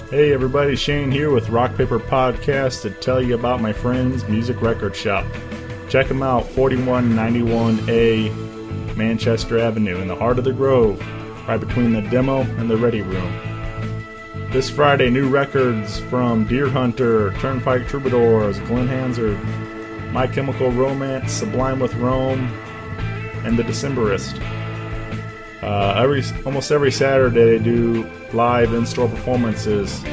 Hey everybody, Shane here with Rock Paper Podcast to tell you about my friend's music record shop. Check them out, 4191A Manchester Avenue in the heart of the Grove, right between the demo and the ready room. This Friday, new records from Deer Hunter, Turnpike Troubadours, Glenn Hansard, My Chemical Romance, Sublime with Rome, and The Decemberist. Almost every Saturday they do live in-store performances.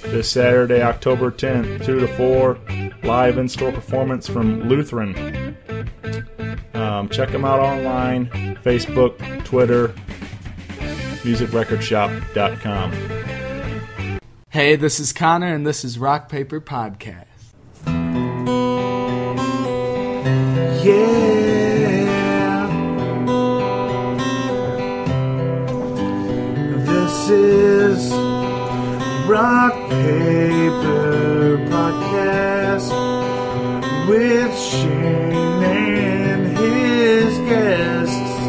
This Saturday, October 10th, 2 to 4, live in-store performance from Lutheran. Check them out online, Facebook, Twitter, musicrecordshop.com. Hey, this is Connor, and this is Rock Paper Podcast. Yeah. This is Rock Paper Podcast with Shane and his guests.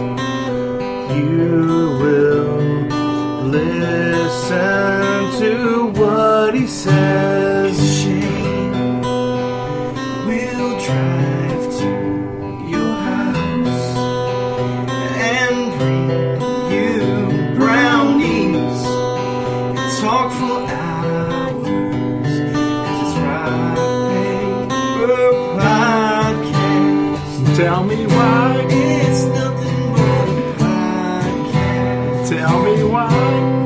You will listen to what he says. Shane will drive to your house and bring you brownies and talk for hours, 'cause it's Rock Paper Podcast. Tell me why. It's nothing but a podcast. Tell me why.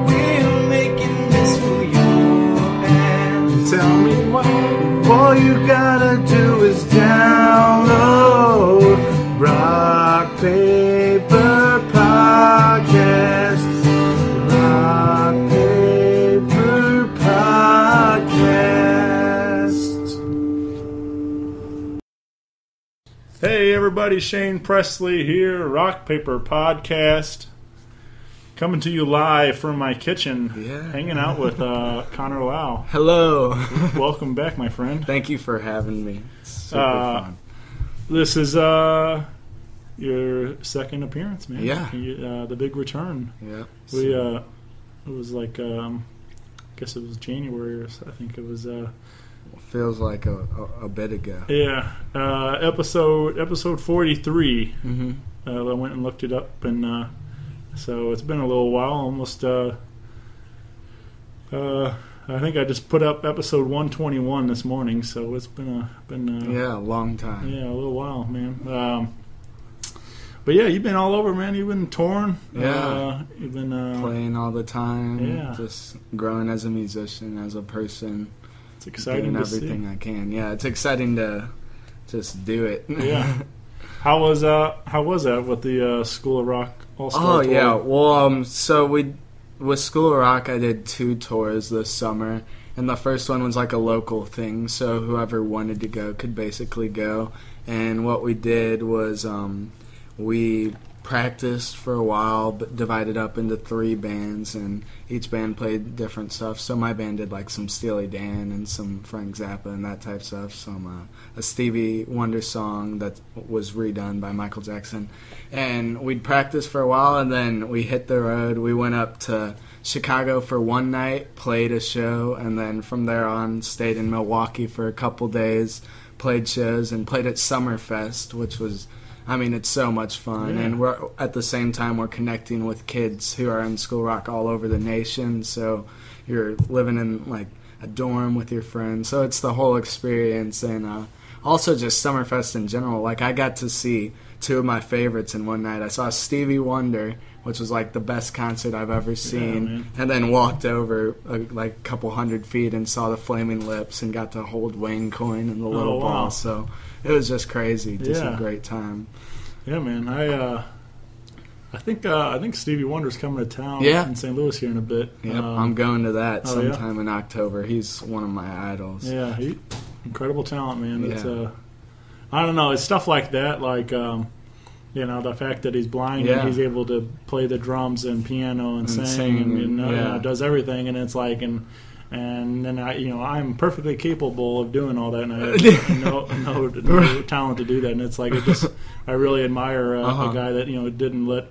We're making this for your ass. Tell me why. All you gotta do is download Rock Paper Podcast. Rock Paper Podcast. Hey everybody, Shane Presley here, Rock Paper Podcast. Coming to you live from my kitchen, hanging out with Connor Lau. Hello. Welcome back, my friend. Thank you for having me. It's super fun. This is your second appearance, man. Yeah. The big return. Yeah. It was like, I guess it was January, or so. I think it was. Feels like a bit ago. Yeah. Episode 43. Mm-hmm. I went and looked it up, and so it's been a little while. Almost. I think I just put up episode 121 this morning, so it's been a long time. Yeah, a little while, man. But yeah, you've been all over, man. You've been touring. Yeah. You've been playing all the time. Yeah. Just growing as a musician, as a person. It's exciting doing to everything see. I can. Yeah, it's exciting to just do it. Yeah. How was that with the School of Rock All-Star tour? Yeah. Well, so with School of Rock, I did 2 tours this summer, and the first one was like a local thing, so whoever wanted to go could basically go. And what we did was we practiced for a while, but divided up into 3 bands, and each band played different stuff. So my band did like some Steely Dan and some Frank Zappa and that type of stuff, some a Stevie Wonder song that was redone by Michael Jackson. And we'd practice for a while, and then we hit the road. We went up to Chicago for one night, played a show, and then from there on stayed in Milwaukee for a couple days, played shows, and played at Summerfest, which was, I mean, it's so much fun. Yeah. And we're at the same time we're connecting with kids who are in School Rock all over the nation, so you're living in like a dorm with your friends, so it's the whole experience. And also just Summerfest in general, like I got to see 2 of my favorites in one night. I saw Stevie Wonder, which was like the best concert I've ever seen, and then walked over like a couple hundred feet and saw the Flaming Lips and got to hold Wayne Coyne and the Little Ball. So it was just crazy, just a great time. Yeah, man. I think Stevie Wonder's coming to town in St. Louis here in a bit. Yep, I'm going to that sometime in October. He's one of my idols. Yeah, incredible talent, man. Yeah. It's I don't know. It's stuff like that, like the fact that he's blind and he's able to play the drums and piano and sing and does everything, and it's like and then I'm perfectly capable of doing all that, and I have no talent to do that, and it's like I really admire a guy that didn't let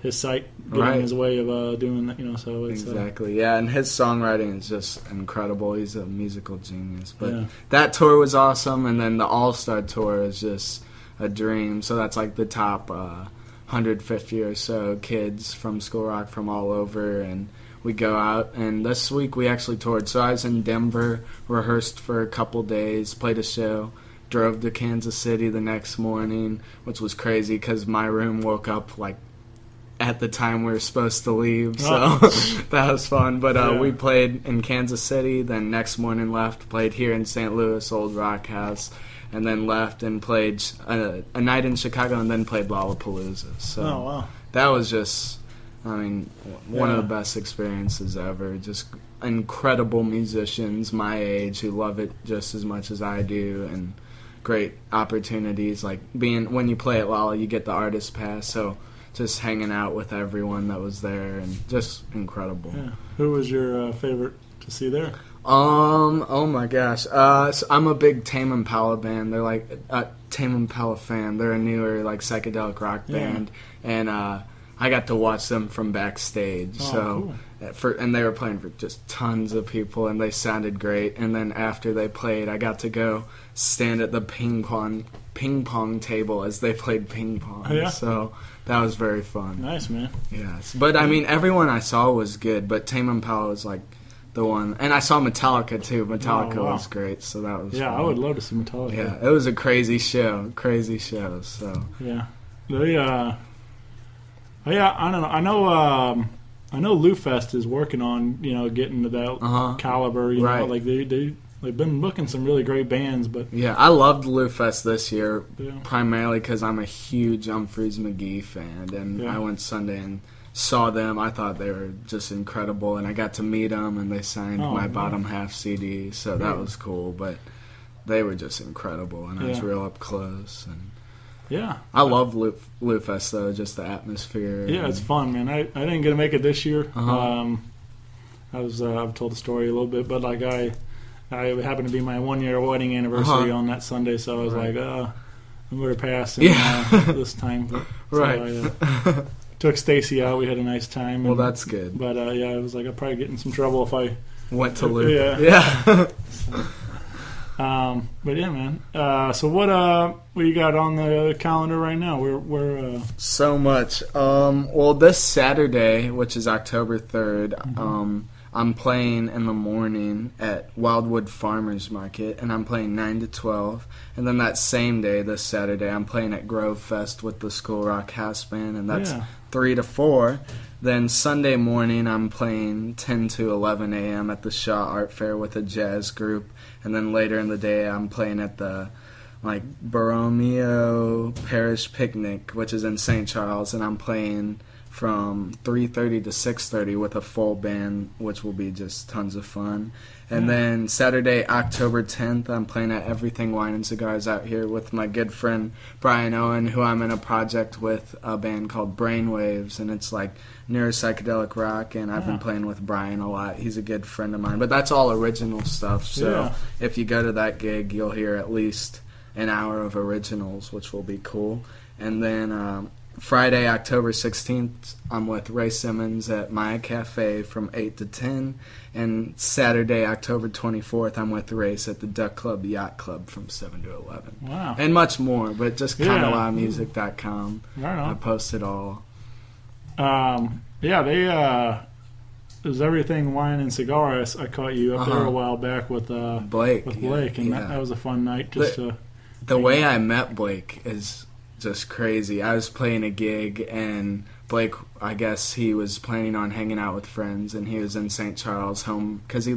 his sight getting in his way of doing that, so it's... Exactly, yeah, and his songwriting is just incredible. He's a musical genius. But that tour was awesome, and then the All-Star Tour is just a dream. So that's like the top 150 or so kids from School Rock from all over, and we go out. And this week we actually toured. So I was in Denver, rehearsed for a couple days, played a show, drove to Kansas City the next morning, which was crazy because my room woke up like at the time we were supposed to leave, so that was fun. But we played in Kansas City, then next morning left, played here in St. Louis, Old Rock House, and then left and played a night in Chicago, and then played Lollapalooza. So that was just, one of the best experiences ever. Just incredible musicians my age who love it just as much as I do, and great opportunities. Like when you play at Lolla, you get the artist pass, so just hanging out with everyone that was there, and just incredible. Yeah. Who was your favorite to see there? Oh my gosh. So I'm a big Tame Impala band. They're like Tame Impala fan. They're a newer like psychedelic rock band, and I got to watch them from backstage. Cool. And they were playing for just tons of people, and they sounded great. And then after they played, I got to go stand at the ping pong table as they played ping pong. Oh, yeah? So that was very fun. Nice, man. Yes. But, everyone I saw was good, but Tame Impala was, like, the one. And I saw Metallica, too. Metallica was great, so that was fun. I would love to see Metallica. Yeah, it was a crazy show. Crazy show, so. Yeah. They, I don't know. I know Lou Fest is working on, getting to that caliber, you know. Like, they've been booking some really great bands, but... Yeah, I loved Lou Fest this year, primarily because I'm a huge Humphreys McGee fan, and I went Sunday and saw them. I thought they were just incredible, and I got to meet them, and they signed my bottom half CD, so that was cool, but they were just incredible, and I was real up close, and... Yeah, I love Lou Fest though, just the atmosphere. Yeah, it's fun, man. I didn't get to make it this year. I've told the story a little bit, but like I happened to be my 1-year wedding anniversary on that Sunday, so I was like, I'm going to pass this time. So I took Stacy out. We had a nice time. Well, that's good. But I was like, I'd probably get in some trouble if I went to Lou. Yeah. But yeah, man. So what you got on the calendar right now? We're so much. Well, this Saturday, which is October 3rd, I'm playing in the morning at Wildwood Farmers Market, and I'm playing 9 to 12. And then that same day, this Saturday, I'm playing at Grove Fest with the School Rock House Band, and that's 3 to 4. Then Sunday morning, I'm playing 10 to 11 a.m. at the Shaw Art Fair with a jazz group. And then later in the day, I'm playing at the Borromeo Parish Picnic, which is in St. Charles, and I'm playing from 3:30 to 6:30 with a full band, which will be just tons of fun. And then Saturday, October 10th, I'm playing at Everything Wine and Cigars out here with my good friend Brian Owen, who I'm in a project with, a band called Brainwaves, and it's like neuropsychedelic rock, and I've been playing with Brian a lot. He's a good friend of mine, but that's all original stuff, so if you go to that gig, you'll hear at least an hour of originals, which will be cool. And then Friday, October 16th, I'm with Race Simmons at Maya Cafe from 8 to 10. And Saturday, October 24th, I'm with Race at the Duck Club Yacht Club from 7 to 11. Wow. And much more, but just kindalowmusic.com. Right on. I post it all. It was Everything Wine and Cigar. I caught you up there a while back with Blake. And that was a fun night. The way I met Blake is just crazy. I was playing a gig, and Blake, I guess he was planning on hanging out with friends, and he was in St. Charles home because he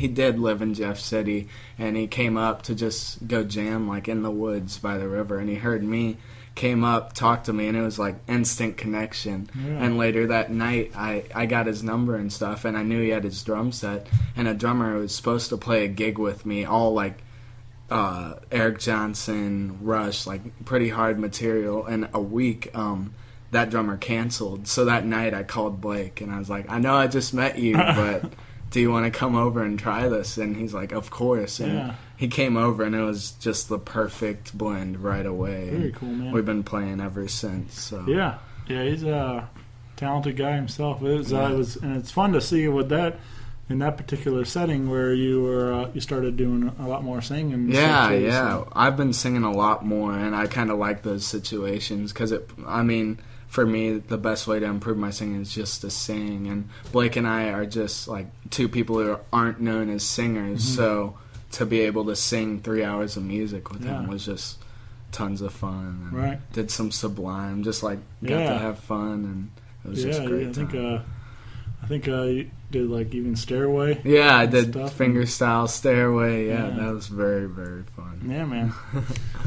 did live in Jeff City, and he came up to just go jam like in the woods by the river, and he heard me, came up, talked to me, and it was like instant connection. And later that night I got his number and stuff, and I knew he had his drum set, and a drummer was supposed to play a gig with me, all like Eric Johnson, Rush, like pretty hard material. In a week, that drummer canceled. So that night I called Blake and I was like, I know I just met you, but do you want to come over and try this? And he's like, of course. And he came over, and it was just the perfect blend right away. Very cool, man. We've been playing ever since. So. Yeah, he's talented guy himself. It was, and it's fun to see with that in that particular setting where you started doing a lot more singing. And stuff too, so. I've been singing a lot more, and I kind of like those situations because for me, the best way to improve my singing is just to sing. And Blake and I are just like two people who aren't known as singers, so to be able to sing 3 hours of music with him was just tons of fun. And right. Did some Sublime, just like got to have fun, and it was just great. I think you did like even Stairway. Yeah, I did fingerstyle Stairway. Yeah, that was very, very fun. Yeah, man.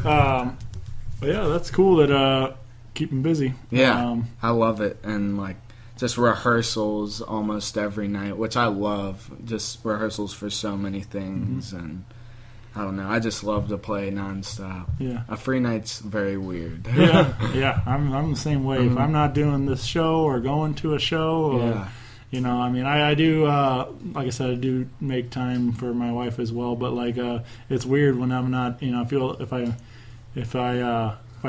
But yeah, that's cool that keep him busy. Yeah, I love it, and like just rehearsals almost every night, which I love. Just rehearsals for so many things, and I don't know. I just love to play nonstop. Yeah, a free night's very weird. yeah. I'm the same way. If I'm not doing this show or going to a show, or, you know, I mean, I do. Like I said, I do make time for my wife as well. But like, it's weird when I'm not. You know, I feel if I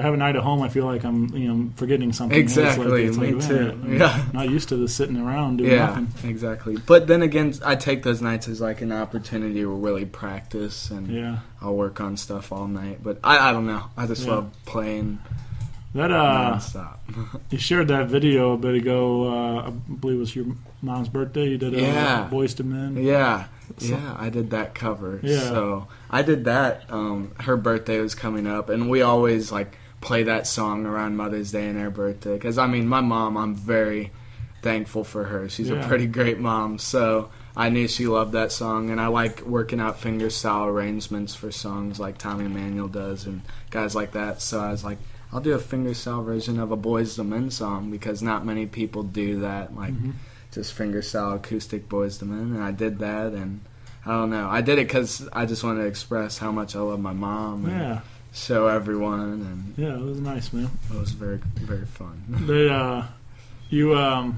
have a night at home, I feel like I'm, you know, forgetting something. Exactly, it's me like, too. I'm not used to this sitting around doing nothing. Exactly. But then again, I take those nights as like an opportunity to really practice, and I'll work on stuff all night. But I don't know. I just love playing that nonstop. You shared that video a bit ago. I believe it was your mom's birthday. You did Boyz II Men. Yeah. Yeah, I did that cover. Yeah. So I did that. Her birthday was coming up, and we always like play that song around Mother's Day and her birthday. Because I mean, my mom, I'm very thankful for her. She's a pretty great mom. So I knew she loved that song, and I like working out fingerstyle arrangements for songs like Tommy Emmanuel does and guys like that. So I was like, I'll do a fingerstyle version of a Boyz II Men song because not many people do that. Like. Just fingerstyle acoustic Boyz II Men, and I did that, and I don't know. I did it because I just wanted to express how much I love my mom and show everyone. And it was nice, man. It was very, very fun. You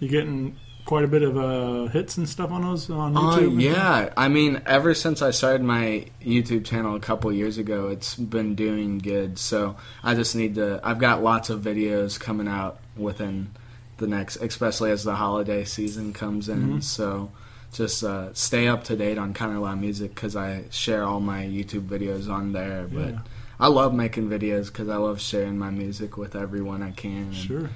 getting quite a bit of hits and stuff on those on YouTube? Yeah, I mean, ever since I started my YouTube channel a couple years ago, it's been doing good. So I just need to. I've got lots of videos coming out within the next, especially as the holiday season comes in. So just stay up to date on Kinda Loud Music because I share all my YouTube videos on there. But I love making videos because I love sharing my music with everyone I can.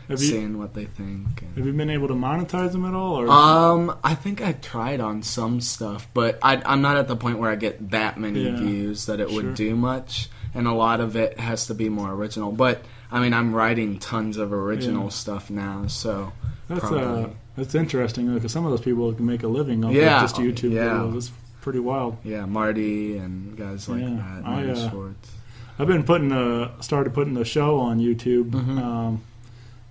And seeing what they think. Have you been able to monetize them at all? Or? I think I tried on some stuff, but I'm not at the point where I get that many views that it would do much. And a lot of it has to be more original. But I mean, I'm writing tons of original stuff now, so that's interesting because some of those people can make a living off of just YouTube videos. It's pretty wild. Yeah, Marty and guys like that. Marty Schwartz. I've been started putting the show on YouTube.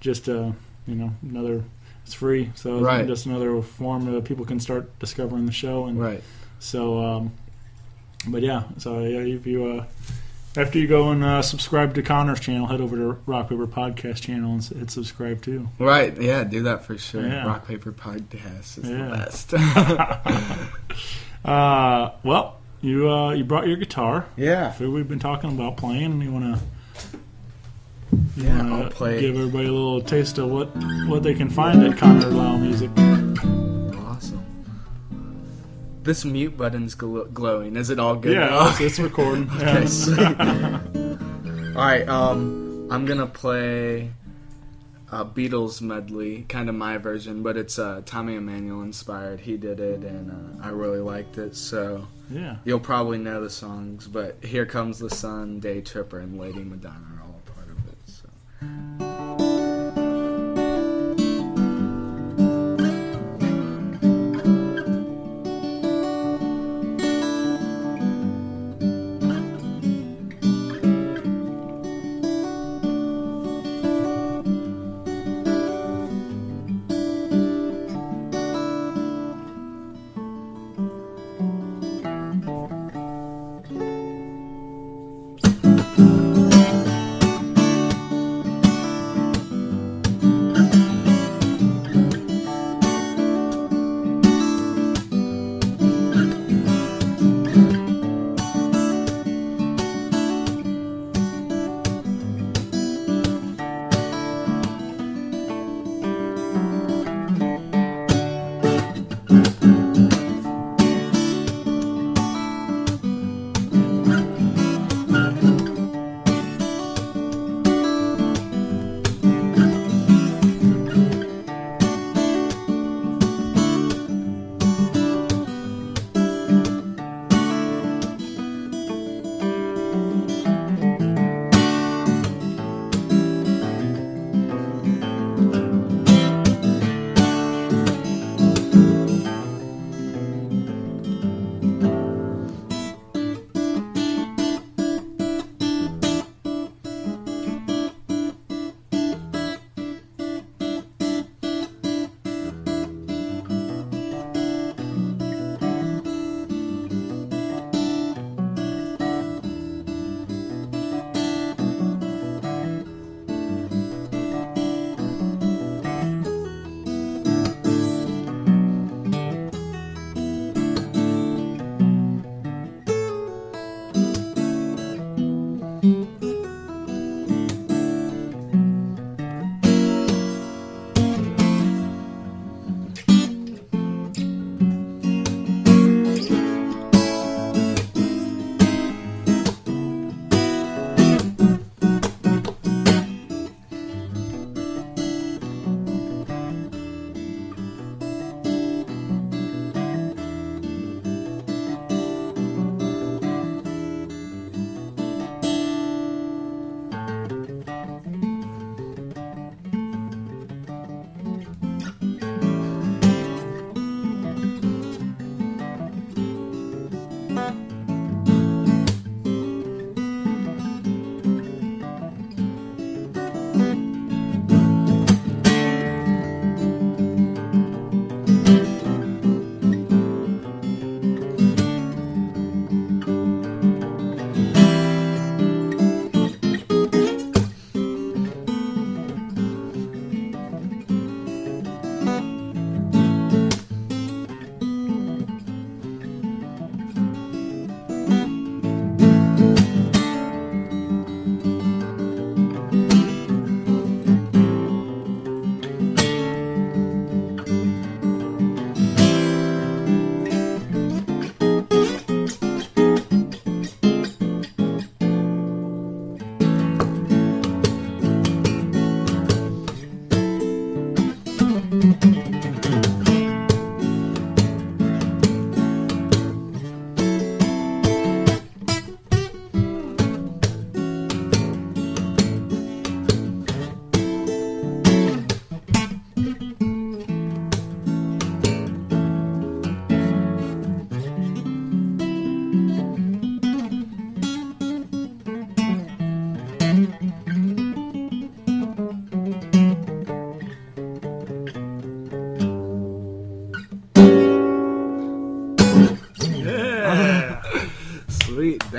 Just another. It's free, so it's just another form that people can start discovering the show. And so, but if you. After you go and subscribe to Connor's channel, head over to Rock Paper Podcast channel and hit subscribe too. Right, yeah, do that for sure. Yeah. Rock Paper Podcast is the best. Well, you brought your guitar. Yeah. So we've been talking about playing, and you want to I'll play. Give everybody a little taste of what they can find at Kinda Loud Music. Awesome. This mute button's glowing. Is it all good? Yeah, it's recording. Okay, sweet. Alright, I'm gonna play a Beatles medley, kind of my version, but it's Tommy Emmanuel inspired. He did it, and I really liked it, so you'll probably know the songs, but Here Comes the Sun, Day Tripper, and Lady Madonna are all a part of it. So.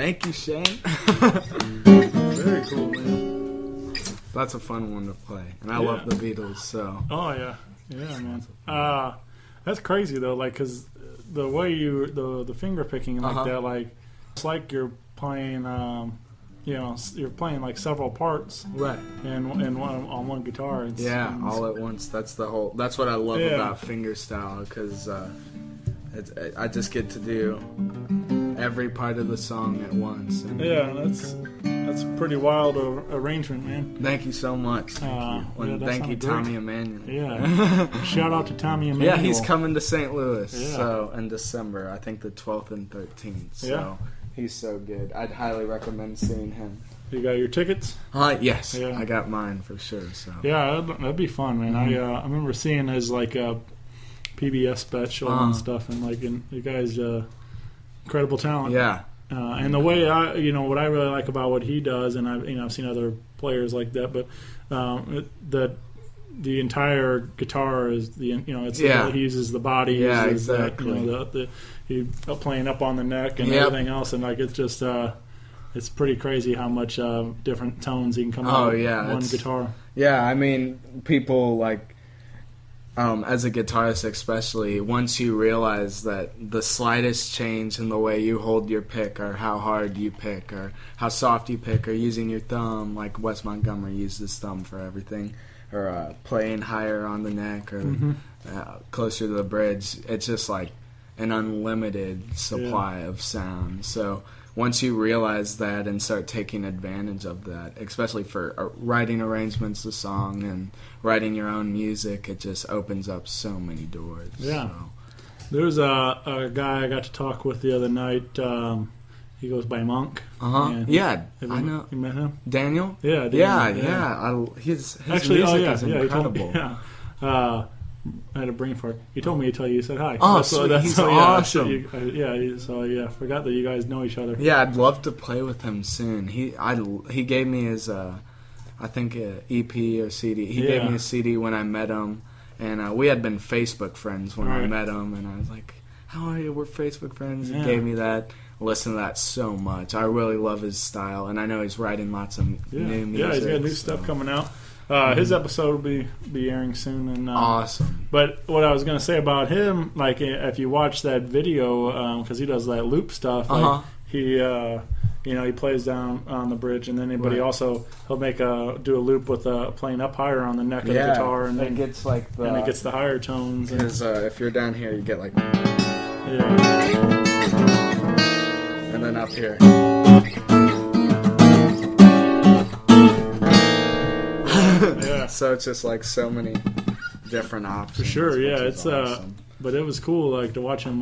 Thank you, Shane. Very cool, man. That's a fun one to play, and I love the Beatles. So. Oh yeah, man. That's crazy though, like, cause the way the finger picking like that, like, it's like you're playing, you're playing like several parts, right? And on one guitar. It's all at once. That's what I love about fingerstyle, because I just get to do every part of the song at once. And that's pretty wild arrangement, man. Thank you so much. Thank you, Tommy Emmanuel. Yeah. Shout out to Tommy Emmanuel. Yeah, he's coming to St. Louis. So in December, I think the 12th and 13th. So he's so good. I'd highly recommend seeing him. You got your tickets? Yes. Yeah. I got mine for sure. So yeah, that'd be fun, man. I remember seeing his like PBS special and stuff, and like, and you guys, incredible talent. Yeah. And the way what I really like about what he does, and I've seen other players like that, but the entire guitar is he uses the body, exactly. He playing up on the neck and everything else, and like it's just it's pretty crazy how much different tones he can come out with one guitar. Yeah, I mean, people like. As a guitarist especially, once you realize that the slightest change in the way you hold your pick, or how hard you pick, or how soft you pick, or using your thumb, like Wes Montgomery used his thumb for everything, or playing higher on the neck, or closer to the bridge, it's just like an unlimited supply of sound. So once you realize that and start taking advantage of that, especially for writing arrangements of song and writing your own music, it just opens up so many doors. Yeah. So. There's a guy I got to talk with the other night. He goes by Monk. Yeah, I know. You met him? Daniel? Yeah. His actually, music is incredible. I had a brain fart. He told me to tell you he said hi. Oh, he's awesome. I forgot that you guys know each other. Yeah, I'd love to play with him soon. He gave me his, I think, EP or CD. He gave me a CD when I met him, and we had been Facebook friends when I met him, and I was like, how are you? We're Facebook friends. He gave me that. I listen to that so much. I really love his style, and I know he's writing lots of new music. Yeah, he's got new stuff coming out. His episode will be airing soon, and awesome. But what I was going to say about him, like if you watch that video, because he does that loop stuff, like he he plays down on the bridge, and then he'll make do a loop with playing up higher on the neck of the guitar, and then it gets like it gets the higher tones. Because if you're down here, you get like and then up here. So it's just like so many different options. For sure, yeah. It's awesome. But it was cool, like to watch him,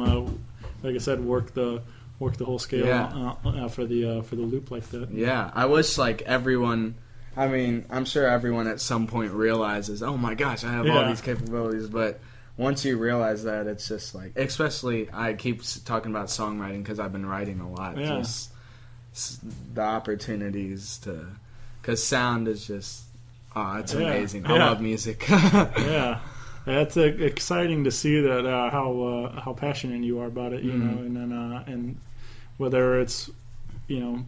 like I said, work the whole scale for the loop like that. Yeah, I wish like everyone. I mean, I'm sure everyone at some point realizes, oh my gosh, I have all these capabilities. But once you realize that, it's just like, especially I keep talking about songwriting because I've been writing a lot. Yeah. Just the opportunities because sound is just. Oh, it's amazing. I love music. Yeah. That's exciting to see that how passionate you are about it, you know, and then and whether it's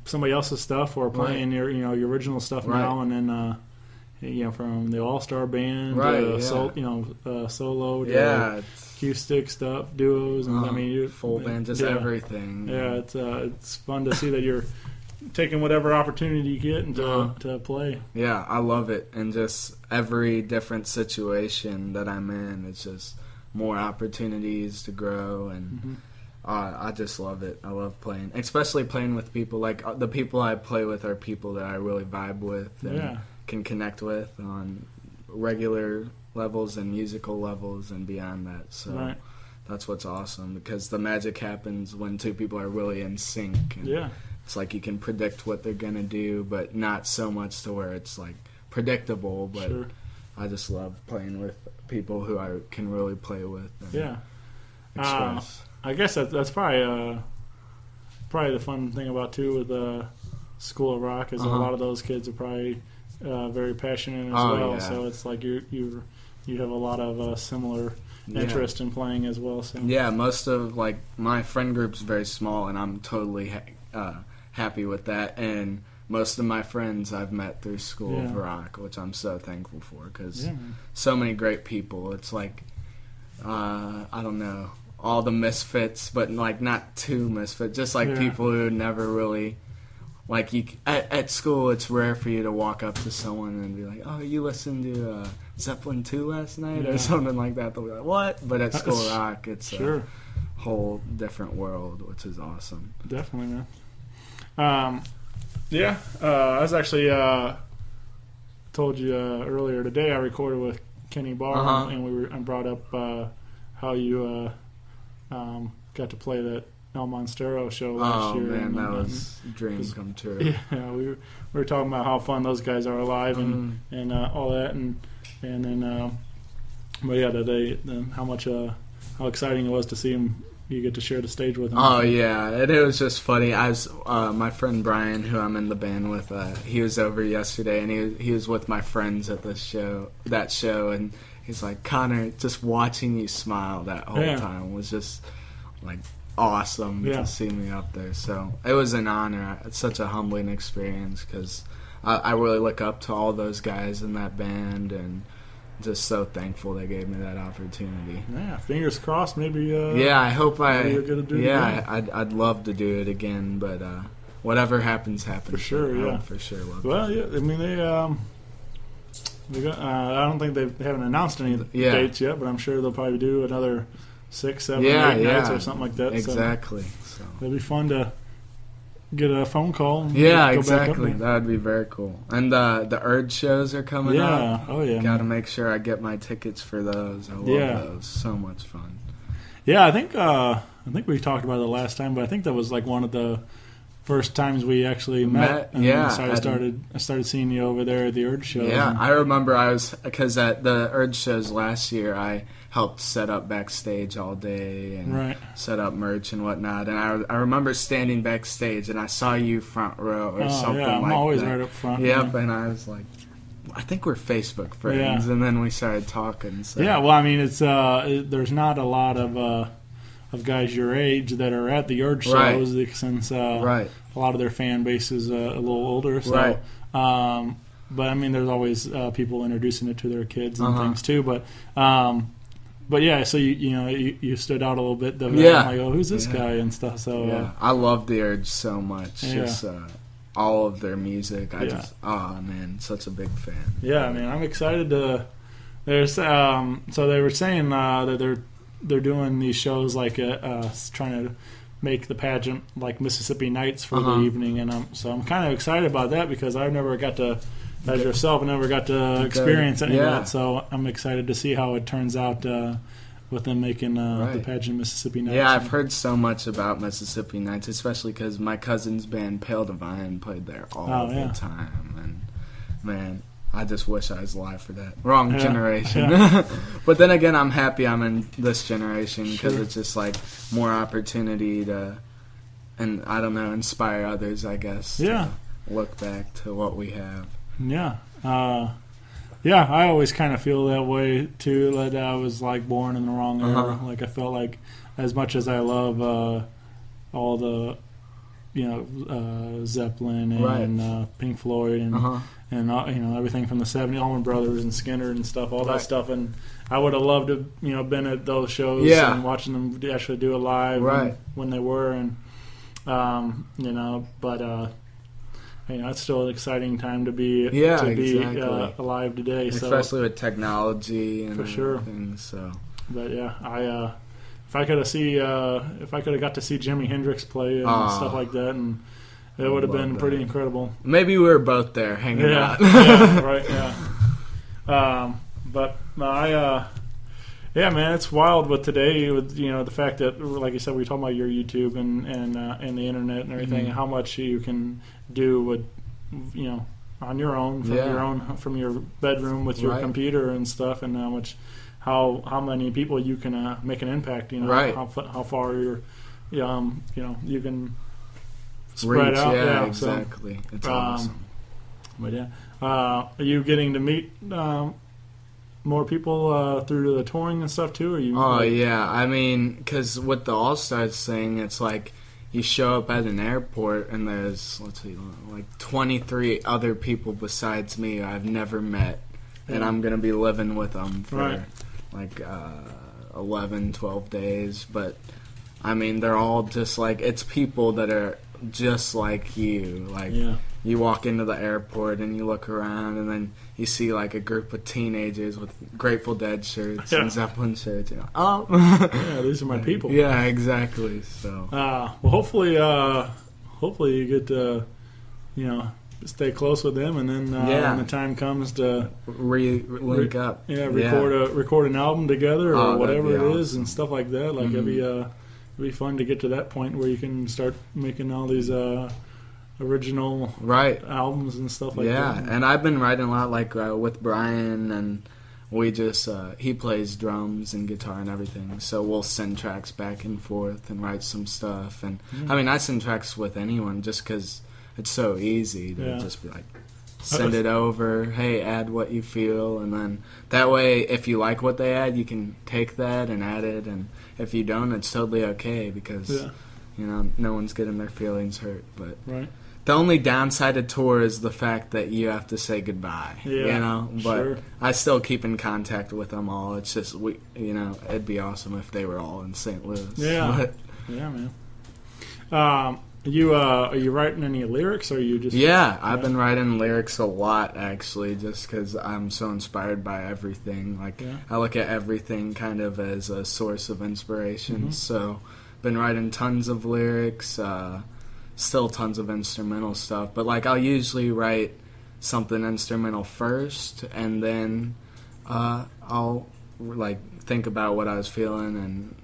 somebody else's stuff or playing your your original stuff now, and then from the All-Star Band solo to acoustic stuff, duos, and I mean full band, just everything. Yeah, it's fun to see that you're taking whatever opportunity you get and to play. Yeah, I love it. And just every different situation that I'm in, it's just more opportunities to grow. And I just love it. I love playing, especially playing with people. Like the people I play with are people that I really vibe with and can connect with on regular levels and musical levels and beyond that. So that's what's awesome, because the magic happens when two people are really in sync. And it's like you can predict what they're going to do, but not so much to where it's like predictable. But I just love playing with people who I can really play with and express. I guess that's probably the fun thing about too with School of Rock is a lot of those kids are probably very passionate as well. Yeah. So it's like you have a lot of similar interest in playing as well. So yeah, most of like my friend group's very small, and I'm totally happy with that. And most of my friends I've met through School of Yeah. Rock, which I'm so thankful for, because Yeah, man. so many great people. It's like, I don't know, all the misfits, but like not too misfit, just like Yeah. people who never really, like at school, it's rare for you to walk up to someone and be like, oh, you listened to Zeppelin 2 last night Yeah. or something like that. They'll be like, what? But at School of Rock, it's Sure. a whole different world, which is awesome. Definitely, man. Yeah, I was actually told you earlier today. I recorded with Kenny Barr, and I brought up how you got to play that El Monstero show last year. Man, and, that was a dream come true. Yeah, we were talking about how fun those guys are alive and all that, and then but yeah, how exciting it was to see him. You get to share the stage with him. Oh yeah, and it was just funny. I was my friend Brian, who I'm in the band with. He was over yesterday, and he was with my friends at that show, and he's like, Connor, just watching you smile that whole time was just like awesome to see me up there. So it was an honor. It's such a humbling experience because I really look up to all those guys in that band, and just so thankful they gave me that opportunity. Yeah, fingers crossed. Maybe. I hope you're gonna do it again. I'd love to do it again, but whatever happens. For sure, I yeah. would for sure love Well, to. yeah. I mean, they got. I don't think they haven't announced any dates yet, but I'm sure they'll probably do another 6, 7, 8 nights or something like that. Exactly. So it'll be fun to get a phone call. And Yeah, go exactly. Back up That would be very cool. And the Urge shows are coming up. Yeah. Oh yeah. Got to make sure I get my tickets for those. I love those. So much fun. Yeah, I think we talked about it last time, but I think that was like one of the first times we actually met. And so I started seeing you over there at the Urge show. Yeah, I remember because at the Urge shows last year, I helped set up backstage all day and set up merch and whatnot. And I remember standing backstage and I saw you front row or something like that. I'm always right up front. Yep, and I was like, I think we're Facebook friends. And then we started talking. So. Yeah, well, I mean, it's there's not a lot of guys your age that are at the Urge shows since a lot of their fan base is a little older. So, but I mean, there's always people introducing it to their kids and things too. But yeah, so you stood out a little bit. I'm like, oh, who's this guy and stuff. So I love the Urge so much. Just all of their music. Such a big fan. Yeah, I mean, I'm excited to. There's so they were saying that they're doing these shows like trying to make the pageant like Mississippi Nights for the evening, and I'm kind of excited about that because I've never got to. As yourself, I never got to experience any of that, so I'm excited to see how it turns out with them making the pageant Mississippi Nights. Yeah, I've heard so much about Mississippi Nights, especially because my cousin's band Pale Divine played there all the time, and man, I just wish I was alive for that. Wrong generation. But then again, I'm happy I'm in this generation because it's just like more opportunity to, and I don't know, inspire others, I guess. Yeah. To look back to what we have. Yeah. I always kind of feel that way too, that I was like born in the wrong era. Like I felt like as much as I love all the Zeppelin and Pink Floyd and everything from the 70s, Allman Brothers and Skinner and stuff, all that stuff, and I would have loved to been at those shows and watching them actually do it live when they were, and but it's still an exciting time to be alive today. Especially with technology and everything. So, but if I could have got to see Jimi Hendrix play and stuff like that, and it would have been pretty incredible. Maybe we were both there hanging out. Man, it's wild with today with the fact that, like you said, we were talking about your YouTube and the internet and everything, how much you can do with on your own from your bedroom with your computer and stuff, and how many people you can make an impact. How far you can spread reach, out. Exactly. It's awesome. But are you getting to meet more people through the touring and stuff too? Or you? I mean, because with the All Stars thing, it's like you show up at an airport and there's, let's see, like 23 other people besides me I've never met, and I'm going to be living with them for like 11, 12 days. But, I mean, they're all just like, it's people that are just like you. Like, you walk into the airport and you look around and then you see like a group of teenagers with Grateful Dead shirts and Zeppelin shirts. You know, yeah, these are my people. Yeah, exactly. So, well, hopefully you get to, stay close with them, and then when the time comes to link up, record an album together or whatever it is and stuff like that. Like it'd be fun to get to that point where you can start making all these original albums and stuff like that. Yeah, and I've been writing a lot, like with Brian, and we just he plays drums and guitar and everything, so we'll send tracks back and forth and write some stuff. And I mean, I send tracks with anyone just because it's so easy to just be like, send it over, hey, add what you feel, and then that way if you like what they add, you can take that and add it, and if you don't, it's totally okay, because no one's getting their feelings hurt. But the only downside to tour is the fact that you have to say goodbye, but I still keep in contact with them all. It's just it'd be awesome if they were all in St. Louis. Yeah, man. Are you writing any lyrics, or are you just... I've been writing lyrics a lot, actually, just because I'm so inspired by everything. Like, I look at everything kind of as a source of inspiration. So, been writing tons of lyrics, still tons of instrumental stuff. But, like, I'll usually write something instrumental first, and then I'll, like, think about what I was feeling and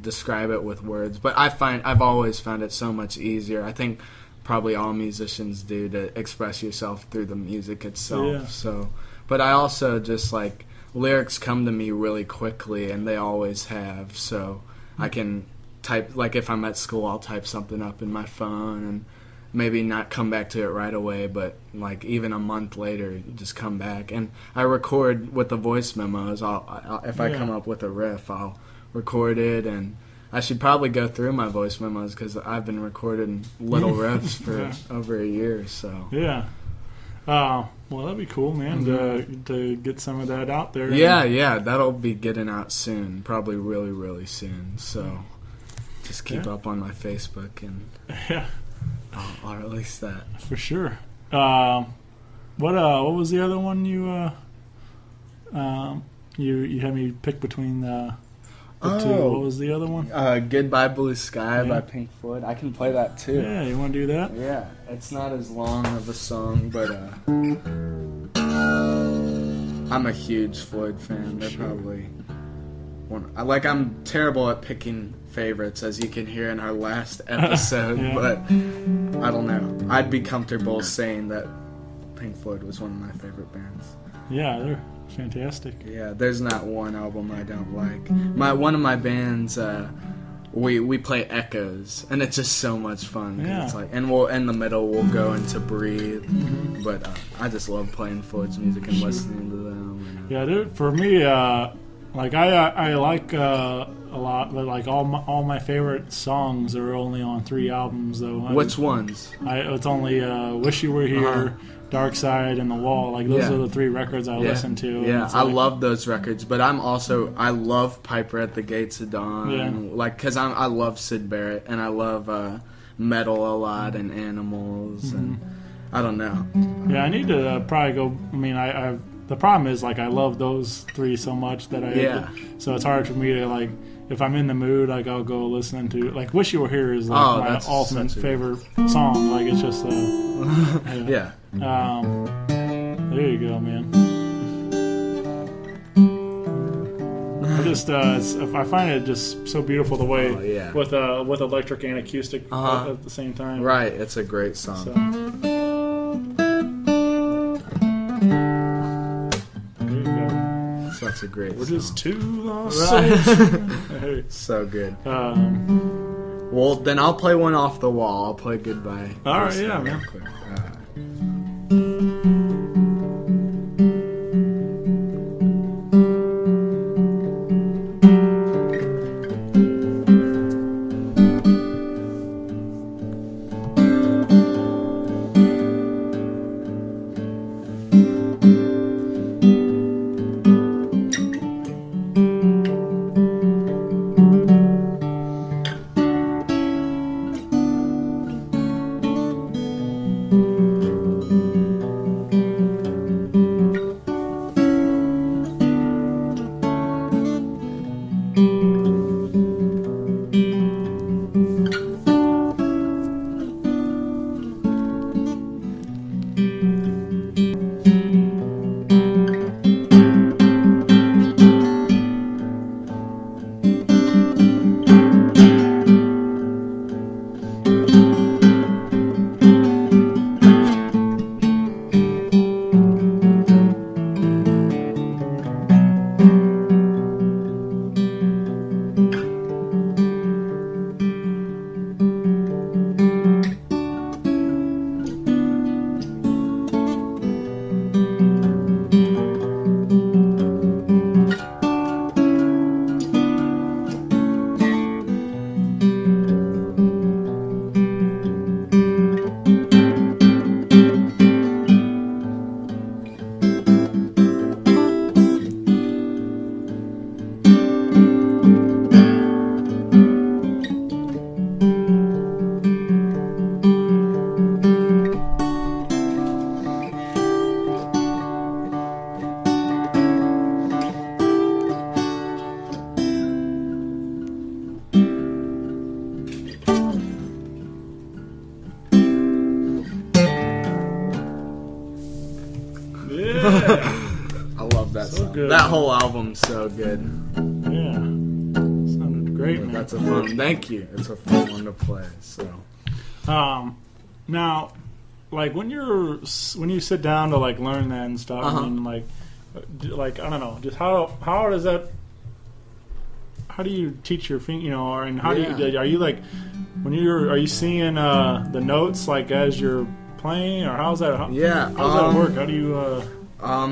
describe it with words. But I've always found it so much easier. I think probably all musicians do, to express yourself through the music itself. So, but I also just, like, lyrics come to me really quickly, and they always have. So I can type, like, if I'm at school, I'll type something up in my phone and maybe not come back to it right away, but like even a month later, just come back. And I record with the voice memos. If I come up with a riff, I'll record it, and I should probably go through my voice memos because I've been recording little riffs for over a year. So well, that'd be cool, man, to get some of that out there. Yeah, that'll be getting out soon, probably really, really soon. So just keep up on my Facebook, and I'll release that for sure. What was the other one you had me pick between the two? What was the other one? Goodbye Blue Sky by Pink Floyd. I can play that too. Yeah, you want to do that? Yeah, it's not as long of a song, but I'm a huge Floyd fan. They're probably I'm terrible at picking favorites, as you can hear in our last episode, but I don't know. I'd be comfortable saying that Pink Floyd was one of my favorite bands. Yeah, they're fantastic. Yeah, there's not one album I don't like. One of my bands, we play Echoes, and it's just so much fun. It's like, and in the middle we'll go into Breathe, but I just love playing Floyd's music and listening to them. Yeah, dude, for me, like I like a lot, but like all my favorite songs are only on 3 albums though. Which ones? It's only Wish You Were Here, Dark Side, and The Wall. Like those are the 3 records I listen to. Yeah, I love those records, but I love Piper at the Gates of Dawn. And, like, because I love Syd Barrett, and I love metal a lot, and Animals, and I don't know. Yeah, I need to probably go. I mean, the problem is, like, I love those 3 so much that so it's hard for me to, like, if I'm in the mood, like, I'll go listening to, like, Wish You Were Here is, like, my ultimate favorite song. Like, it's just there you go, man. I find it just so beautiful the way with electric and acoustic at the same time. Right, it's a great song. So. Such a great We're song. just 2 lost souls. So good. Well, then I'll play one off the wall. I'll play Goodbye. All right, yeah, man. I love that So song. good. That whole album's so good. Yeah. Sounded great, man. That's a fun. Thank you. It's a fun one to play. So. Now, like when you sit down to like learn that and stuff, I mean, like I don't know, just how does that? How do you teach your finger? You know, or and how do you? Are you like are you seeing the notes like as you're playing, or how's that? How does that work? How do you?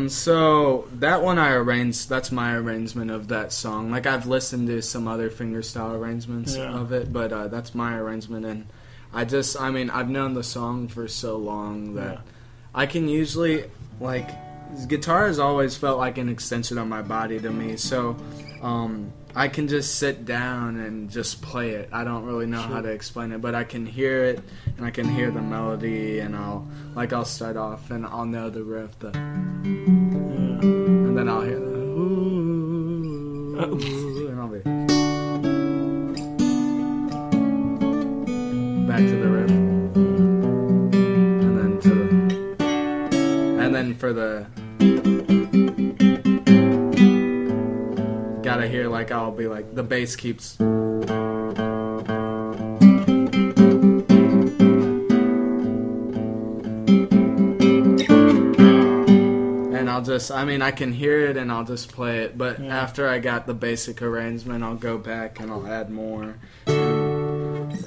So that one I arranged. That's my arrangement of that song. Like I've listened to some other fingerstyle arrangements of it, but that's my arrangement. And I mean, I've known the song for so long that I can usually like. Guitar has always felt like an extension of my body to me. So I can just sit down and just play it. I don't really know how to explain it, but I can hear it and I can hear the melody, and I'll start off and I'll know the riff, and then I'll hear the ooh, and I'll be back to the riff, and then for the gotta hear, like I'll be like the bass keeps and I can hear it and I'll just play it, but after I got the basic arrangement I'll go back and I'll add more.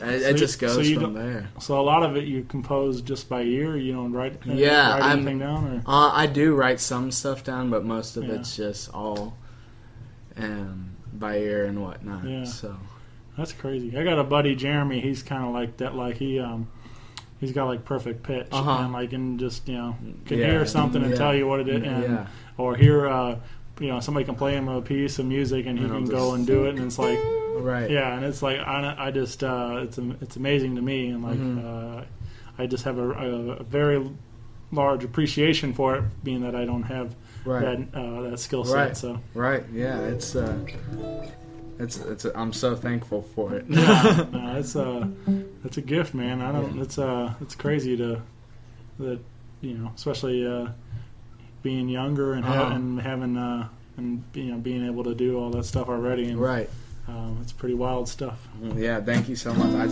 It just goes from there. So a lot of it you compose just by ear. You don't write anything down, or I do write some stuff down, but most of it's just all by ear and whatnot. Yeah. So that's crazy. I got a buddy Jeremy. He's kind of like that. Like he's got like perfect pitch, and like and just can hear something and tell you what it is, and or hear somebody can play him a piece of music and he can go and do it, and it's like. Right. Yeah, and it's like I just it's amazing to me, and like I just have a very large appreciation for it, being that I don't have that skill set. Right. So yeah, it's I'm so thankful for it. Yeah, no, it's a gift, man. I don't. It's crazy that especially being younger and having and being able to do all that stuff already. And, it's pretty wild stuff. Yeah, thank you so much. I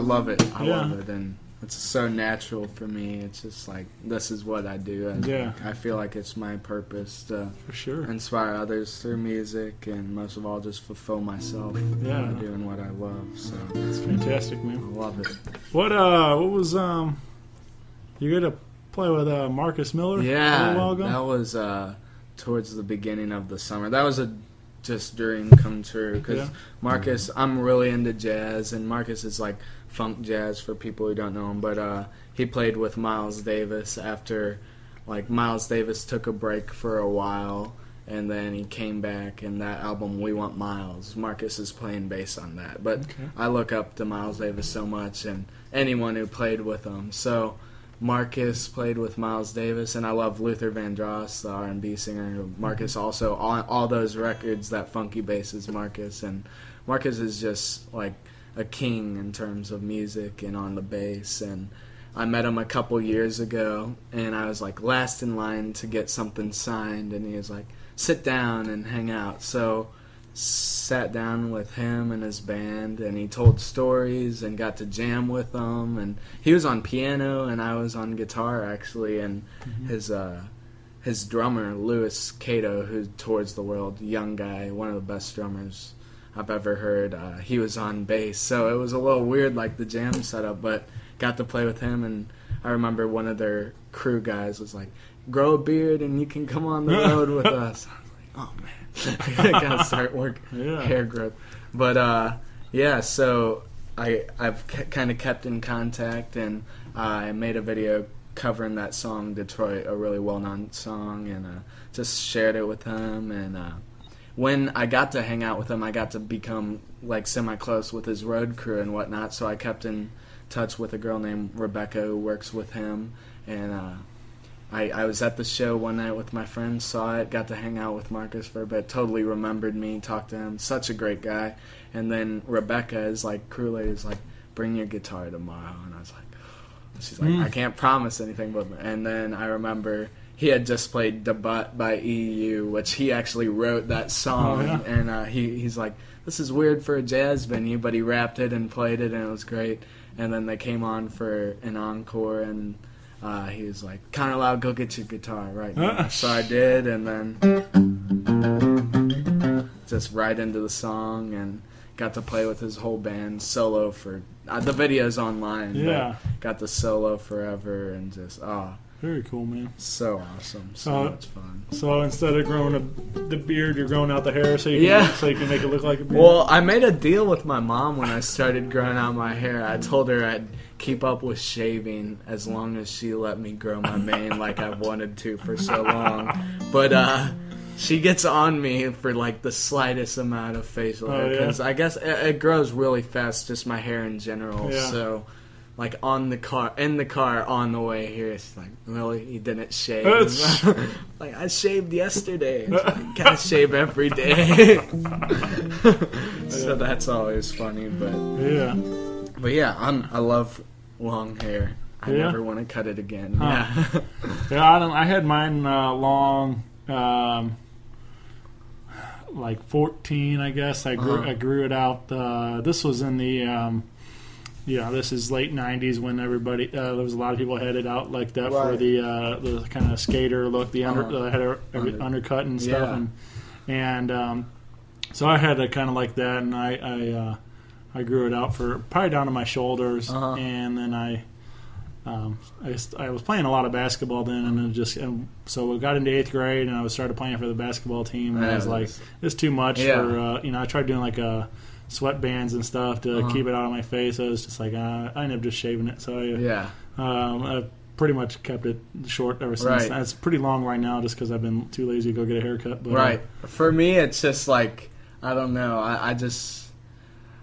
love it. I love it, and it's so natural for me. It's just like this is what I do, and I feel like it's my purpose to inspire others through music, and most of all, just fulfill myself by doing what I love. So it's fantastic, man. I love it. What was you got to play with Marcus Miller? A little while ago? That was towards the beginning of the summer. That was just dream come true, because Marcus, I'm really into jazz, and Marcus is like funk jazz for people who don't know him, but he played with Miles Davis after like Miles Davis took a break for a while, and then he came back, and that album We Want Miles, Marcus is playing bass on that. But I look up to Miles Davis so much, and anyone who played with him. So Marcus played with Miles Davis, and I love Luther Vandross, the R&B singer. Marcus also, all those records, that funky bass is Marcus, and Marcus is just like a king in terms of music and on the bass. And I met him a couple years ago, and I was like last in line to get something signed, and he was like, sit down and hang out. So sat down with him and his band, and he told stories and got to jam with them, and he was on piano and I was on guitar actually, and his drummer Louis Cato, who tours the world, young guy, one of the best drummers I've ever heard, he was on bass. So it was a little weird, like the jam setup, but got to play with him. And I remember one of their crew guys was like, grow a beard and you can come on the road with us. I was like, oh man, I gotta start hair growth. But so I've kind of kept in contact, and I made a video covering that song Detroit, a really well-known song, and just shared it with him. And when I got to hang out with him, I got to become like semi-close with his road crew and whatnot, so I kept in touch with a girl named Rebecca who works with him, and I was at the show one night with my friends, saw it, got to hang out with Marcus for a bit, totally remembered me, talked to him, such a great guy. And then Rebecca is like, crew lady is like, bring your guitar tomorrow. And I was like, she's like, I can't promise anything, but, and then I remember he had just played Debut by EU, which he actually wrote that song. Oh, yeah? And he's like, this is weird for a jazz venue, but he rapped it and played it, and it was great. And then they came on for an encore, and he was like, kind of loud, go get your guitar right now. So I did, and then just right into the song, and got to play with his whole band solo for the video's online. Yeah, but got the solo forever, and just very cool, man. so awesome, so much fun. So instead of growing the beard, you're growing out the hair so you can make it look like a beard. Well, I made a deal with my mom when I started growing out my hair. I told her I'd keep up with shaving as long as she let me grow my mane like I've wanted to for so long. But she gets on me for like the slightest amount of facial hair because I guess it grows really fast, just my hair in general. Yeah. So, like in the car on the way here, it's like, really, you didn't shave? Like, I shaved yesterday. It's like, gotta shave every day. So that's always funny, but yeah, I love long hair. I never want to cut it again. Huh. Yeah, I had mine long. Like 14, I guess. I grew it out. This was in the this is late 90s when everybody there was a lot of people had it out like that for the kind of skater look, the undercut and stuff, and so I had it kind of like that, and I grew it out for probably down to my shoulders, and then I was playing a lot of basketball then, and so we got into 8th grade, and I started playing for the basketball team, and I was like, it's too much for I tried doing like sweatbands and stuff to keep it out of my face. I was just like, I ended up just shaving it. So I pretty much kept it short ever since. Right. It's pretty long right now just because I've been too lazy to go get a haircut. But, for me, it's just like, I don't know.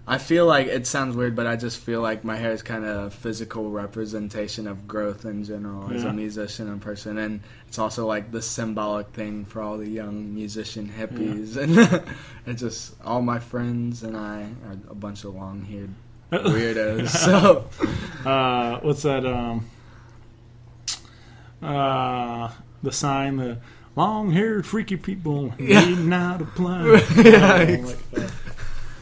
I feel like, it sounds weird, but I just feel like my hair is kind of a physical representation of growth in general as a musician and person. And it's also like the symbolic thing for all the young musician hippies. And it's just all my friends and I are a bunch of long-haired weirdos. So, what's that? The sign, the long-haired freaky people needing out of plan.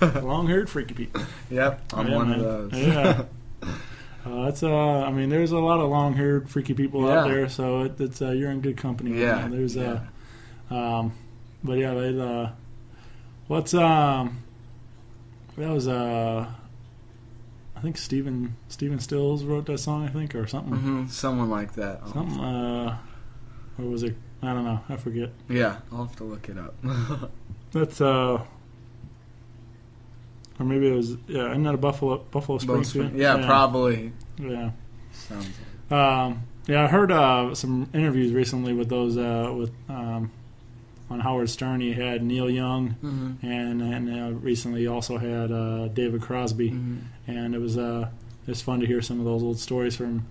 Long-haired freaky people. Yep, I'm one of those. Yeah. I mean, there's a lot of long-haired freaky people out there, so it's you're in good company. Yeah. There's but yeah, they what's that was I think Steven Stills wrote that song, I think, or something. Mm-hmm. Someone like that. Something or was it? I don't know. I forget. Yeah, I'll have to look it up. That's or maybe it was, isn't that a Buffalo Springfield? Yeah, probably. Yeah. Sounds like. I heard some interviews recently with those, on Howard Stern. He had Neil Young, and recently also had David Crosby. Mm-hmm. And it was fun to hear some of those old stories from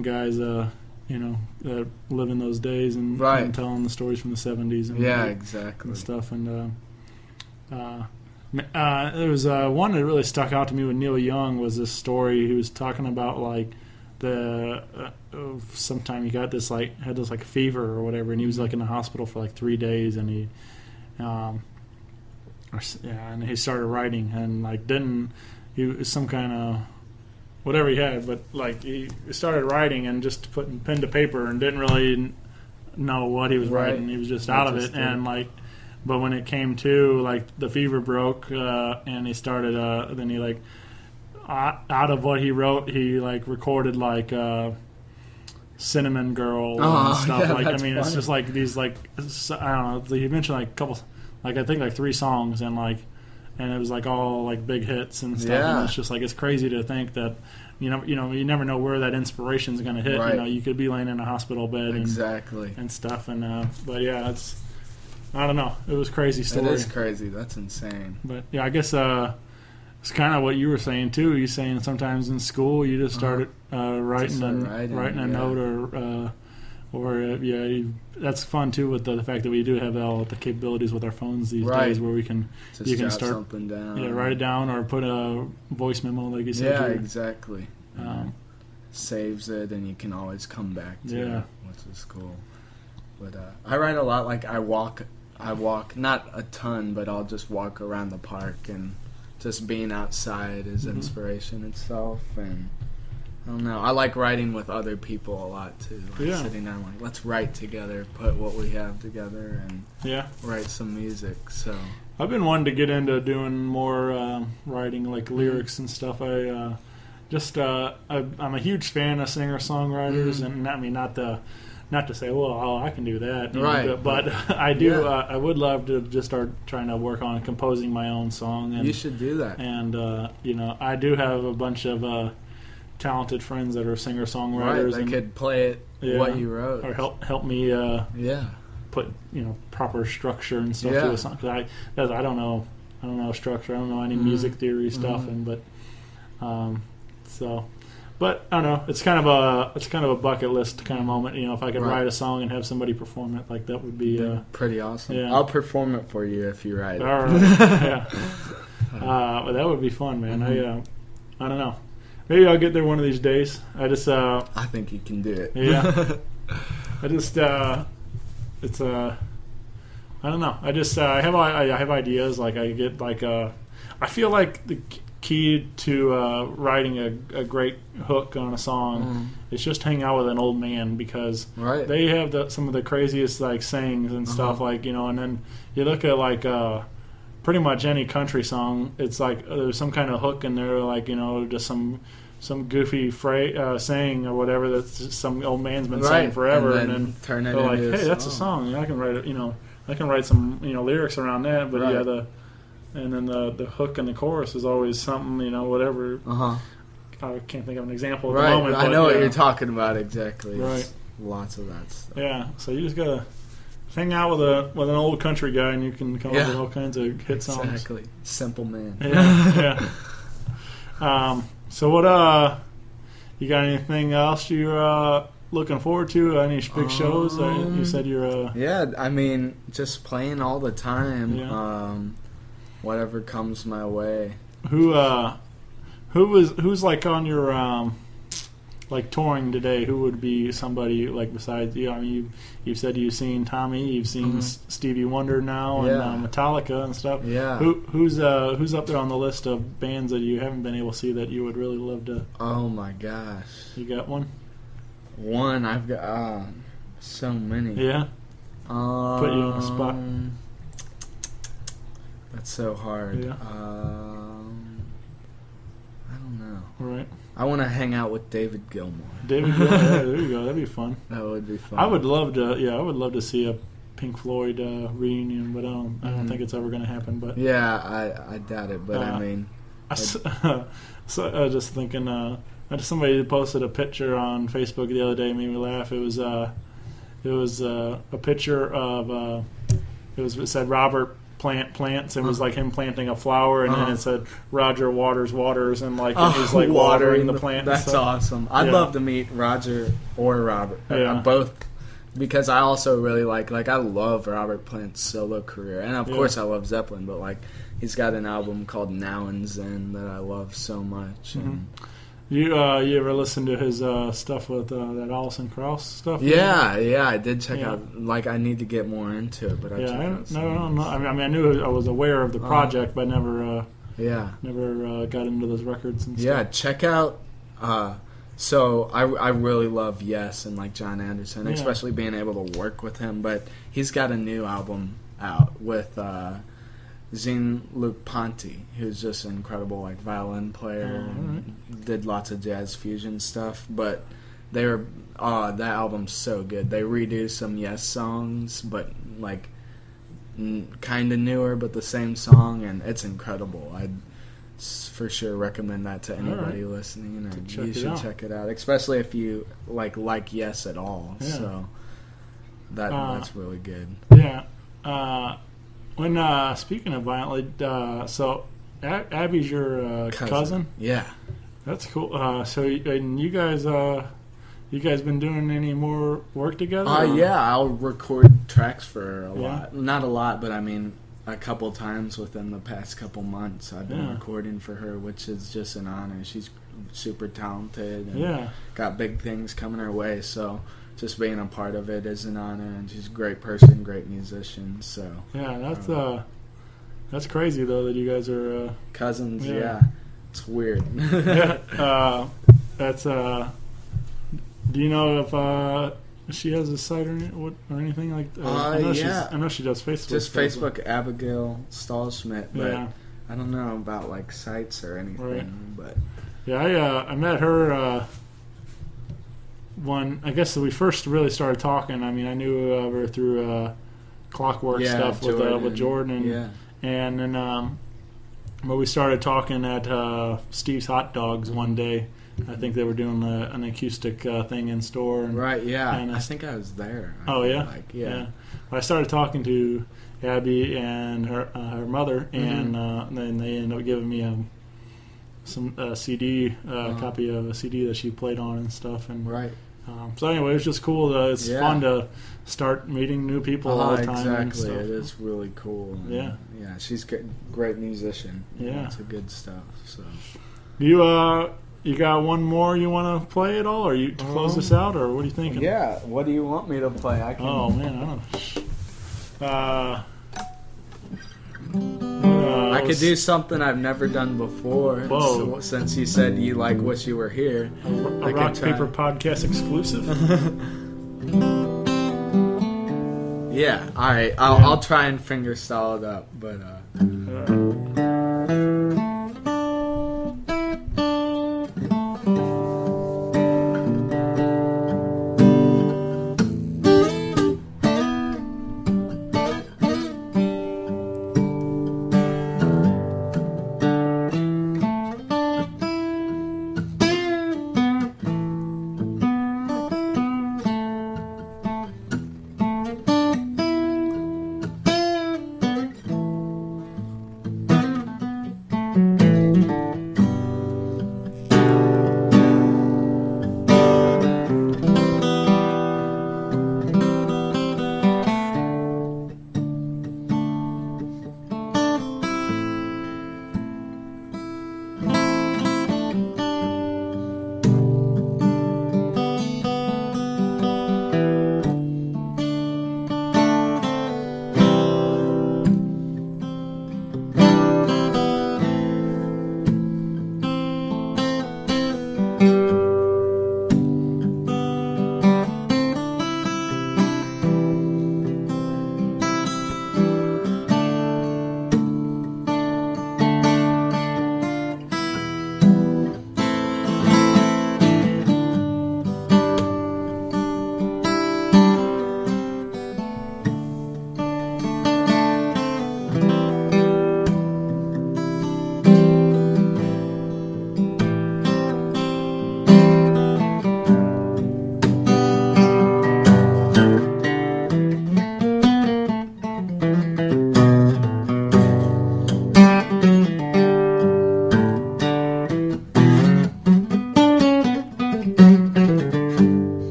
guys, that live in those days and telling the stories from the 70s. And exactly. And stuff. And there was one that really stuck out to me with Neil Young was this story. He was talking about like sometime he got this had this fever or whatever, and he was like in the hospital for like 3 days, and he started writing, and he was some kind of whatever he had, but like he started writing and just putting pen to paper and didn't really know what he was writing. He was just out of it, and but when it came to, the fever broke, and he started, then he, out of what he wrote, he, recorded, Cinnamon Girl and stuff. Funny. It's just, these, I don't know, he mentioned, a couple, I think, 3 songs, and, and it was, all, big hits and stuff. Yeah. And it's just, it's crazy to think that, you never know where that inspiration's going to hit. Right. You could be laying in a hospital bed and stuff. And, but, yeah, I don't know. It was a crazy story. It is crazy. That's insane. But, yeah, I guess it's kind of what you were saying, too. You're saying sometimes in school you just started writing a note that's fun, too, with the fact that we do have all the capabilities with our phones these days where you can start something down. Yeah, write it down or put a voice memo, like you said. Yeah, exactly. Saves it, and you can always come back to it, which is cool. But I write a lot. Like I walk not a ton, but I'll just walk around the park, and just being outside is inspiration itself. And I don't know. I like writing with other people a lot too. Like sitting down, like let's write together, put what we have together, and write some music. So I've been wanting to get into doing more writing, like lyrics and stuff. I'm a huge fan of singer-songwriters, and I mean not to say, well, I can do that, right? But I do. I would love to just start trying to work on composing my own song. And, you should do that. And I do have a bunch of talented friends that are singer-songwriters. Right, they could play it what you wrote, or help me. Put proper structure and stuff to a song. Cause I don't know structure. I don't know any music theory stuff, but I don't know. It's kind of a bucket list kind of moment. If I could write a song and have somebody perform it, like that would be pretty awesome. Yeah. I'll perform it for you if you write it. All right. But that would be fun, man. I don't know. Maybe I'll get there one of these days. I think you can do it. Yeah. It's I don't know. I have ideas. Like I get I feel like the key to writing a great hook on a song is just hang out with an old man, because they have some of the craziest like sayings and stuff, and then you look at pretty much any country song. It's like there's some kind of hook in there, just some goofy saying or whatever that's just some old man's been saying forever, and then turn it they're like, into hey, that's a song. I can write it. I can write some lyrics around that. But and then the hook and the chorus is always something, whatever. I can't think of an example at the moment. I know what you're talking about exactly. Right. It's lots of that stuff. Yeah. So you just gotta hang out with an old country guy, and you can come up with all kinds of hit songs. Exactly. Simple man. Yeah. So what? You got anything else you're looking forward to? Any big shows? You said you're. Yeah, I mean, just playing all the time. Yeah. Whatever comes my way. Who's like on your like touring today? Who would be somebody like besides you? I mean, you've said you've seen Tommy, you've seen Stevie Wonder now, and Metallica and stuff. Yeah. Who's up there on the list of bands that you haven't been able to see that you would really love to? Oh my gosh. You got one? One. I've got so many. Yeah. Put you on the spot. That's so hard. Yeah. I don't know. Right. I want to hang out with David Gilmour. David Gilmour, yeah, there you go. That'd be fun. That would be fun. I would love to see a Pink Floyd reunion, but I don't think it's ever going to happen. But I doubt it. But I mean, so I was just thinking. Somebody posted a picture on Facebook the other day, made me laugh. It was a picture of it said Robert Plant plants, and it was like him planting a flower, and then it said Roger waters, and he's like watering the plant. That's awesome. I'd love to meet Roger or Robert, both, because I also really like I love Robert Plant's solo career, and of course I love Zeppelin, but he's got an album called Now and Zen that I love so much. And you ever listen to his stuff with that Alison Krauss stuff? Yeah, I did check out. I need to get more into it, but I I knew I was aware of the project, but never got into those records and stuff. Yeah, check out. So I really love Yes and John Anderson, especially being able to work with him. But he's got a new album out with Jean-Luc Ponty, who's just an incredible violin player and did lots of jazz fusion stuff. But that album's so good. They redo some Yes songs, but kind of newer, but the same song, and it's incredible. I'd for sure recommend that to anybody listening, and you should check it out, especially if you like Yes at all. Yeah. So that's really good. Yeah. When speaking of violent, so Abby's your cousin? Yeah, that's cool. So and you guys been doing any more work together? Yeah, I'll record tracks for a lot. Not a lot, but I mean a couple times within the past couple months. I've been recording for her, which is just an honor. She's super talented and got big things coming her way. So just being a part of it is an honor. And she's a great person, great musician. So yeah, that's crazy though that you guys are cousins. Yeah. Yeah, it's weird. Yeah, that's. Do you know if she has a site or anything like? Yeah, I know she does Facebook. Just Facebook, Abigail Stahlschmidt. But Yeah. I don't know about like sites or anything. Right. But yeah, I met her when I guess we first really started talking. I mean, I knew her through Clockwork stuff with Jordan, and then but we started talking at Steve's Hot Dogs one day. I think they were doing an acoustic thing in store. And, right, yeah. And I think I was there. Yeah. I started talking to Abby and her mother, and then they ended up giving me some CD, copy of a CD that she played on and stuff. And right. So anyway, it was just cool. It's fun to start meeting new people all the time. Exactly, it is really cool. And yeah, she's a great musician. Yeah, it's a good stuff. So, you got one more you want to play at all, or you to close this out, or what are you thinking? Yeah, what do you want me to play? I can. Oh man, I don't know. I could do something I've never done before. Whoa. So, since you said you like what you were here, a Rock Paper Podcast exclusive. Yeah, all right. I'll try and fingerstyle it up, but.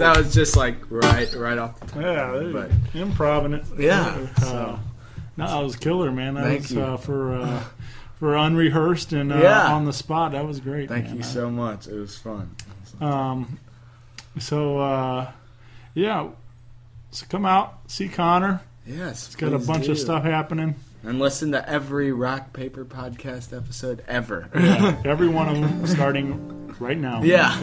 That was just like right off the top. Yeah, But improv it. yeah, No, that was killer, man. That Thank was you. For unrehearsed and on the spot. That was great. Thank man. you so much. It was fun. So come out, see Connor. Yes, He's got a bunch of stuff happening. And listen to every Rock Paper podcast episode ever. Yeah, every one of them starting right now. Yeah.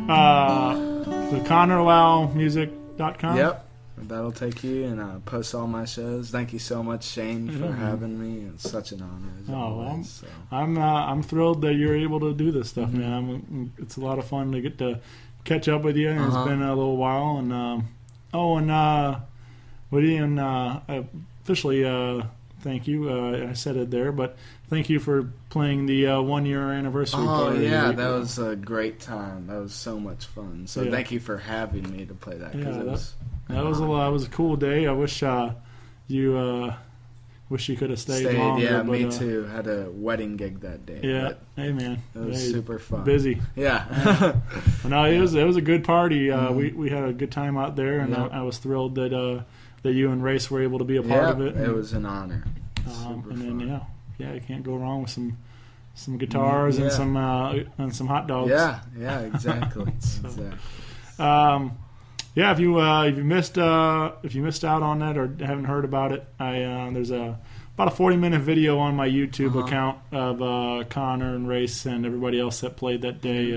The ConnorLowMusic.com. Yep. That'll take you, and post all my shows. Thank you so much, Shane, for having me. It's such an honor. As always, so. I'm thrilled that you're able to do this stuff, man. It's a lot of fun to get to catch up with you. And It's been a little while, and officially thank you. I said it there, but thank you for playing the 1 year anniversary party. Yeah, that was a great time. That was so much fun. So thank you for having me to play that. That was a cool day. I wish you could have stayed longer. Yeah, but, me too. Had a wedding gig that day. Yeah, hey man, it was super fun. Busy. Yeah. No, it was a good party. We had a good time out there, and I was thrilled that you and Race were able to be a part of it. It was an honor. Then you can't go wrong with some guitars and some hot dogs. Yeah, exactly. Exactly. If you missed out on that or haven't heard about it, there's about a 40-minute video on my YouTube account of Connor and Race and everybody else that played that day.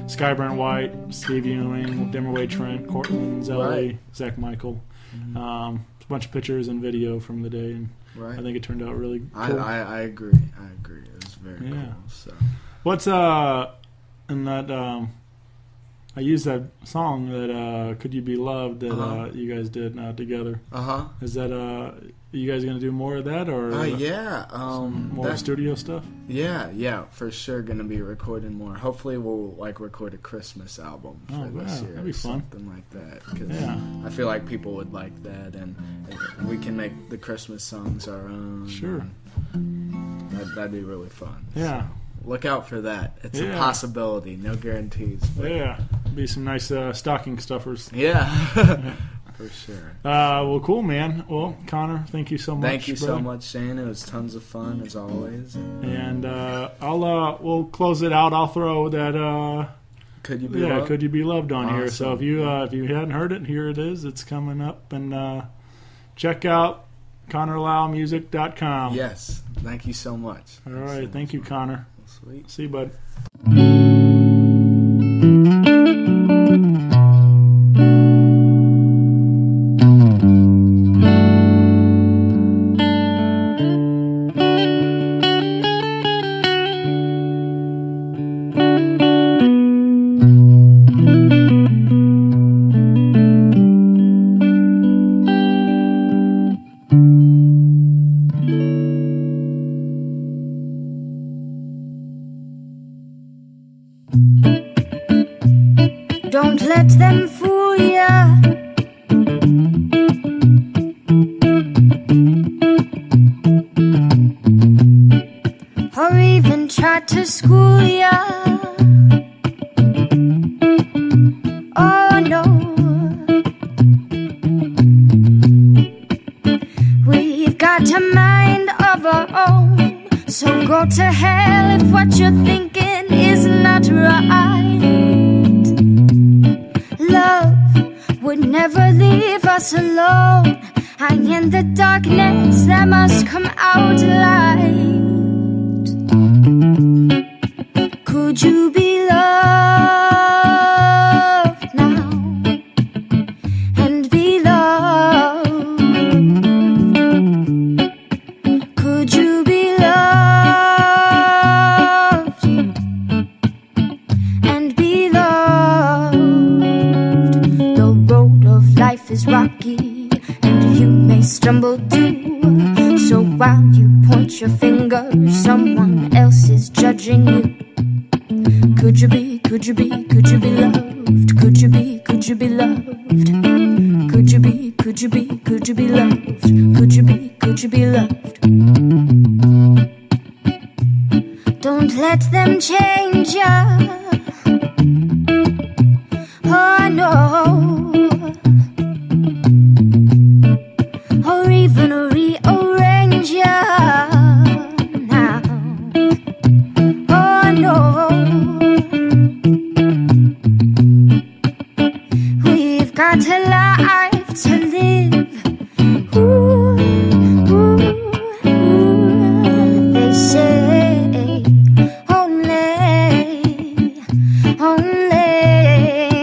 Skyburn White, Steve Ewing, Dimmerway Trent, Cortland Zelly, Zach Michael. A bunch of pictures and video from the day, and I think it turned out really cool. I agree. It was very cool. So. What's in that? I used that song that "Could You Be Loved" that you guys did together. Is that you guys gonna do more of that or more studio stuff? Yeah, for sure. Gonna be recording more. Hopefully, we'll record a Christmas album for this year. That'd be fun. Something like that. Cause I feel like people would like that, and we can make the Christmas songs our own. Sure. That'd be really fun. Yeah. So. Look out for that. It's a possibility. No guarantees. But be some nice stocking stuffers. Yeah, for sure. Well, cool, man. Well, Connor, thank you so much. Thank you so much, Shane. It was tons of fun as always. And we'll close it out. I'll throw that. Could You Be Loved? Could You Be Loved on here. So if you Yeah. if you hadn't heard it, here it is. It's coming up, and check out ConnorLowMusic.com. Yes. Thank you so much. All right. Thank you, Connor. Sweet. See you, bud. Don't let them fool ya. Or even try to school ya. Oh no. We've got a mind of our own, so go to hell if what you're thinking is not right. Love would never leave us alone, and in the darkness there must come out light. Could you be loved now and be loved? Could you be loved and be loved? The road of life is rocky, and you may stumble too. So while you point your finger, someone else is judging you. Could you be loved? Could you be loved? Could you be loved? Could you be loved? Could you be loved? Don't let them change ya. or even rearrange you now. Oh no, we've got a life to live. Ooh, ooh, ooh. They say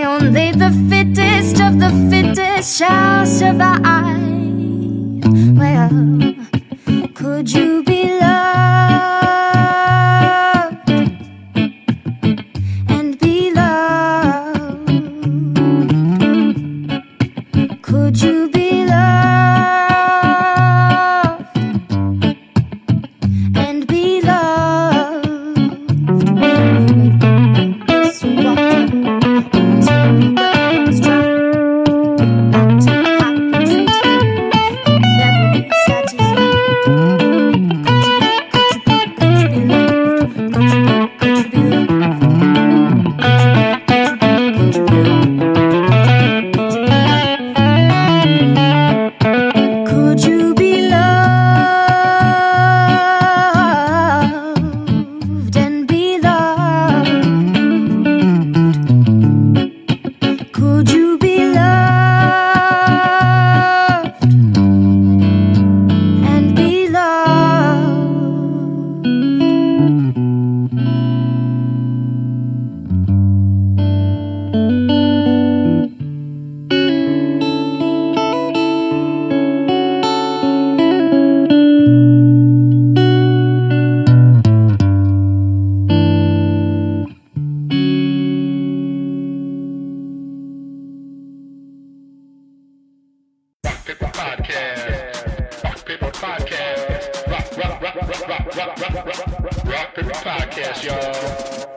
only the fittest of the fittest shall survive. Well, could you be loved and be loved? Could you be loved and be loved? You walk until you bones drop. Back to how you treat me, you'll never be satisfied. Could you be loved? Could you be loved? Could you be loved? Could you be loved and be loved? Could you be loved and be Rock Paper Podcast, y'all.